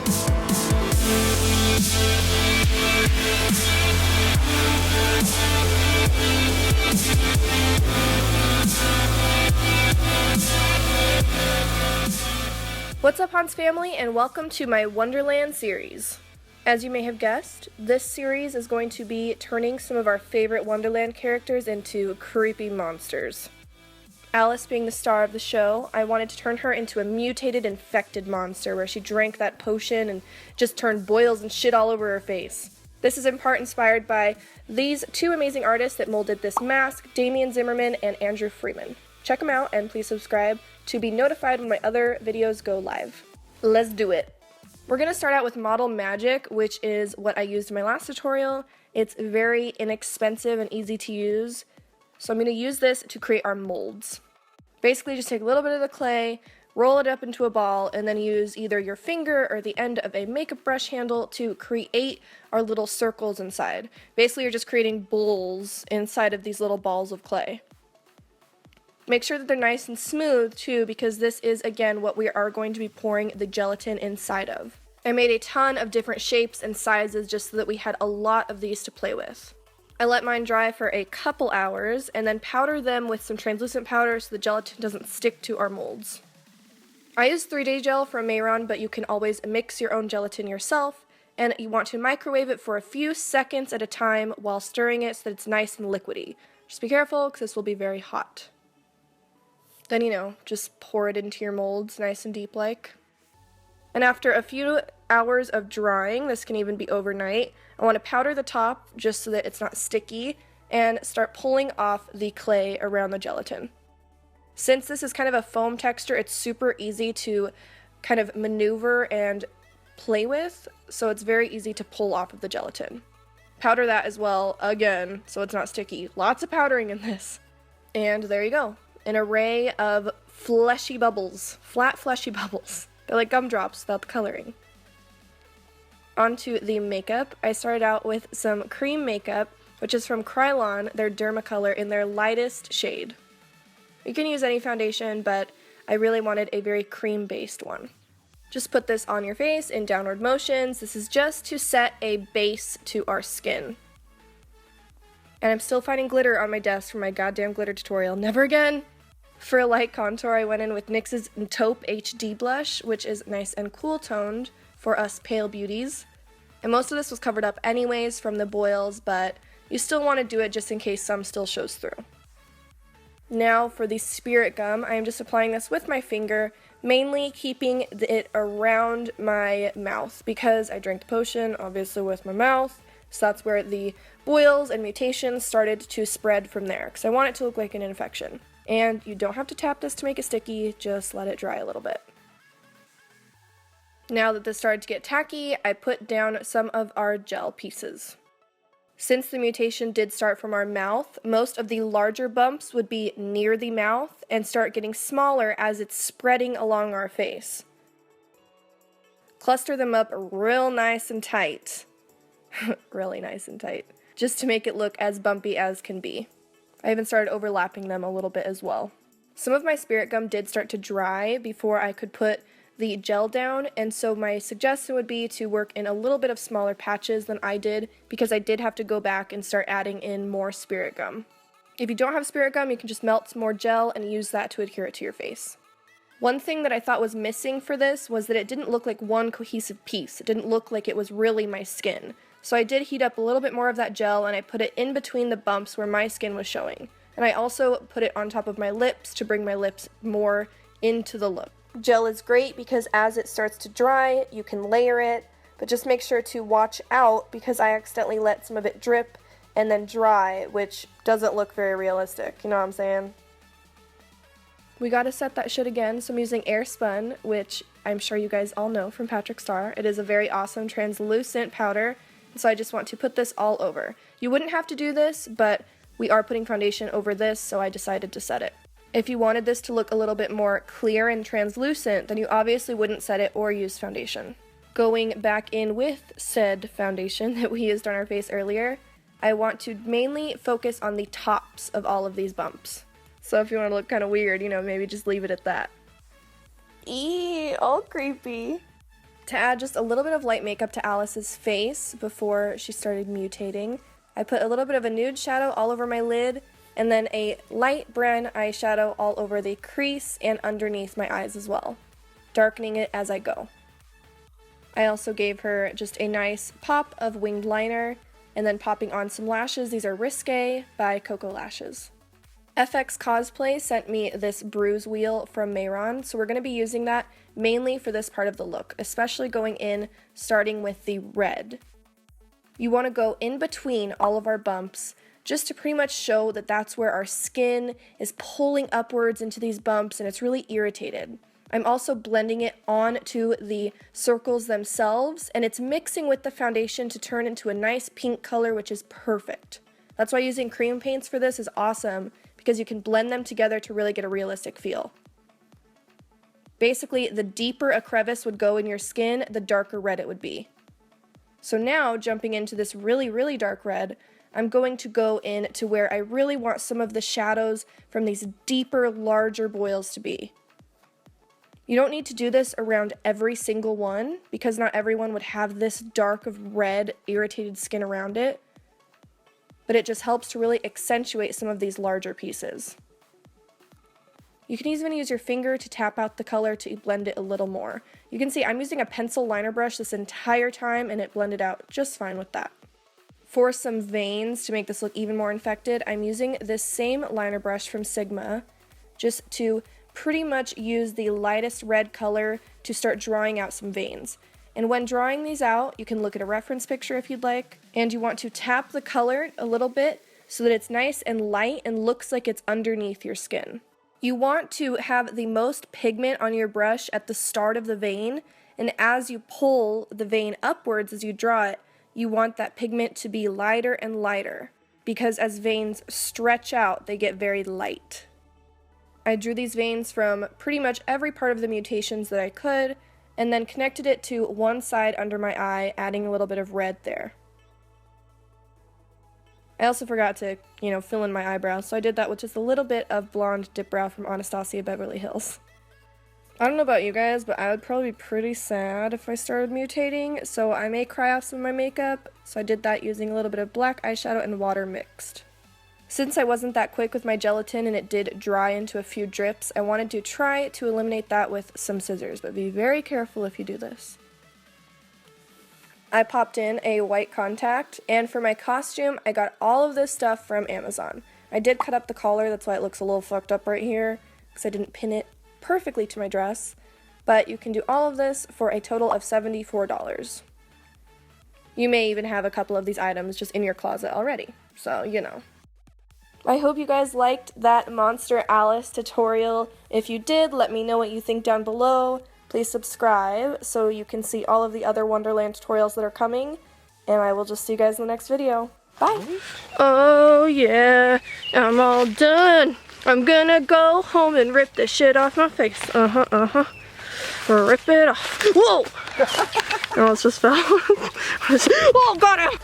What's up, Hans family, and welcome to my Wonderland series. As you may have guessed, this series is going to be turning some of our favorite Wonderland characters into creepy monsters. Alice being the star of the show, I wanted to turn her into a mutated, infected monster where she drank that potion and just turned boils and shit all over her face. This is in part inspired by these two amazing artists that molded this mask, Damien Zimmerman and Andrew Freeman. Check them out and please subscribe to be notified when my other videos go live. Let's do it. We're going to start out with Model Magic, which is what I used in my last tutorial. It's very inexpensive and easy to use, so I'm going to use this to create our molds. Basically, just take a little bit of the clay, roll it up into a ball, and then use either your finger or the end of a makeup brush handle to create our little circles inside. Basically, you're just creating bowls inside of these little balls of clay. Make sure that they're nice and smooth too, because this is again what we are going to be pouring the gelatin inside of. I made a ton of different shapes and sizes just so that we had a lot of these to play with. I let mine dry for a couple hours and then powder them with some translucent powder so the gelatin doesn't stick to our molds. I use 3-day gel from Mehron, but you can always mix your own gelatin yourself, and you want to microwave it for a few seconds at a time while stirring it so that it's nice and liquidy. Just be careful because this will be very hot. Then, just pour it into your molds nice and deep like. And after a few hours of drying, this can even be overnight, I want to powder the top just so that it's not sticky and start pulling off the clay around the gelatin. Since this is kind of a foam texture, it's super easy to kind of maneuver and play with, so it's very easy to pull off of the gelatin. Powder that as well, again, so it's not sticky. Lots of powdering in this. And there you go. An array of fleshy bubbles, flat fleshy bubbles. They're like gumdrops without the coloring. Onto the makeup. I started out with some cream makeup, which is from Kryolan, their Dermacolor in their lightest shade. You can use any foundation, but I really wanted a very cream-based one. Just put this on your face in downward motions. This is just to set a base to our skin. And I'm still finding glitter on my desk from my goddamn glitter tutorial. Never again! For a light contour, I went in with NYX's Taupe HD blush, which is nice and cool toned for us pale beauties. And most of this was covered up anyways from the boils, but you still want to do it just in case some still shows through. Now for the spirit gum, I am just applying this with my finger, mainly keeping it around my mouth because I drank the potion, obviously with my mouth, so that's where the boils and mutations started to spread from there, because I want it to look like an infection. And you don't have to tap this to make it sticky, just let it dry a little bit. Now that this started to get tacky, I put down some of our gel pieces. Since the mutation did start from our mouth, most of the larger bumps would be near the mouth and start getting smaller as it's spreading along our face. Cluster them up real nice and tight. Really nice and tight. Just to make it look as bumpy as can be. I even started overlapping them a little bit as well. Some of my spirit gum did start to dry before I could put the gel down, and so my suggestion would be to work in a little bit of smaller patches than I did, because I did have to go back and start adding in more spirit gum. If you don't have spirit gum, you can just melt some more gel and use that to adhere it to your face. One thing that I thought was missing for this was that it didn't look like one cohesive piece. It didn't look like it was really my skin. So I did heat up a little bit more of that gel and I put it in between the bumps where my skin was showing. And I also put it on top of my lips to bring my lips more into the look. Gel is great because as it starts to dry, you can layer it, but just make sure to watch out because I accidentally let some of it drip and then dry, which doesn't look very realistic, you know what I'm saying? We gotta set that shit again, so I'm using Airspun, which I'm sure you guys all know from Patrick Star. It is a very awesome translucent powder, so I just want to put this all over. You wouldn't have to do this, but we are putting foundation over this, so I decided to set it. If you wanted this to look a little bit more clear and translucent, then you obviously wouldn't set it or use foundation. Going back in with said foundation that we used on our face earlier, I want to mainly focus on the tops of all of these bumps. So if you want to look kind of weird, you know, maybe just leave it at that. Eee, all creepy. To add just a little bit of light makeup to Alice's face before she started mutating, I put a little bit of a nude shadow all over my lid, and then a light brown eyeshadow all over the crease and underneath my eyes as well, darkening it as I go. I also gave her just a nice pop of winged liner, and then popping on some lashes. These are Risque by Coco Lashes. FX Cosplay sent me this bruise wheel from Mehron, so we're going to be using that mainly for this part of the look, especially going in starting with the red. You want to go in between all of our bumps just to pretty much show that that's where our skin is pulling upwards into these bumps and it's really irritated. I'm also blending it onto the circles themselves, and it's mixing with the foundation to turn into a nice pink color, which is perfect. That's why using cream paints for this is awesome, because you can blend them together to really get a realistic feel. Basically, the deeper a crevice would go in your skin, the darker red it would be. So now, jumping into this really, really dark red, I'm going to go in to where I really want some of the shadows from these deeper, larger boils to be. You don't need to do this around every single one, because not everyone would have this dark of red, irritated skin around it. But it just helps to really accentuate some of these larger pieces. You can even use your finger to tap out the color to blend it a little more. You can see I'm using a pencil liner brush this entire time, and it blended out just fine with that. For some veins to make this look even more infected, I'm using this same liner brush from Sigma, just to pretty much use the lightest red color to start drawing out some veins. And when drawing these out, you can look at a reference picture if you'd like, and you want to tap the color a little bit so that it's nice and light and looks like it's underneath your skin. You want to have the most pigment on your brush at the start of the vein, and as you pull the vein upwards as you draw it, you want that pigment to be lighter and lighter, because as veins stretch out, they get very light. I drew these veins from pretty much every part of the mutations that I could, and then connected it to one side under my eye, adding a little bit of red there. I also forgot to, fill in my eyebrows, so I did that with just a little bit of blonde dip brow from Anastasia Beverly Hills. I don't know about you guys, but I would probably be pretty sad if I started mutating, so I may cry off some of my makeup, so I did that using a little bit of black eyeshadow and water mixed. Since I wasn't that quick with my gelatin and it did dry into a few drips, I wanted to try to eliminate that with some scissors, but be very careful if you do this. I popped in a white contact, and for my costume, I got all of this stuff from Amazon. I did cut up the collar, that's why it looks a little fucked up right here, because I didn't pin it perfectly to my dress, but you can do all of this for a total of $74. You may even have a couple of these items just in your closet already, so I hope you guys liked that Monster Alice tutorial. If you did, let me know what you think down below. Please subscribe so you can see all of the other Wonderland tutorials that are coming, and I will just see you guys in the next video. Bye! Oh yeah, I'm all done. I'm gonna go home and rip the shit off my face. Rip it off. Whoa! Oh, it just fell. Oh, got it!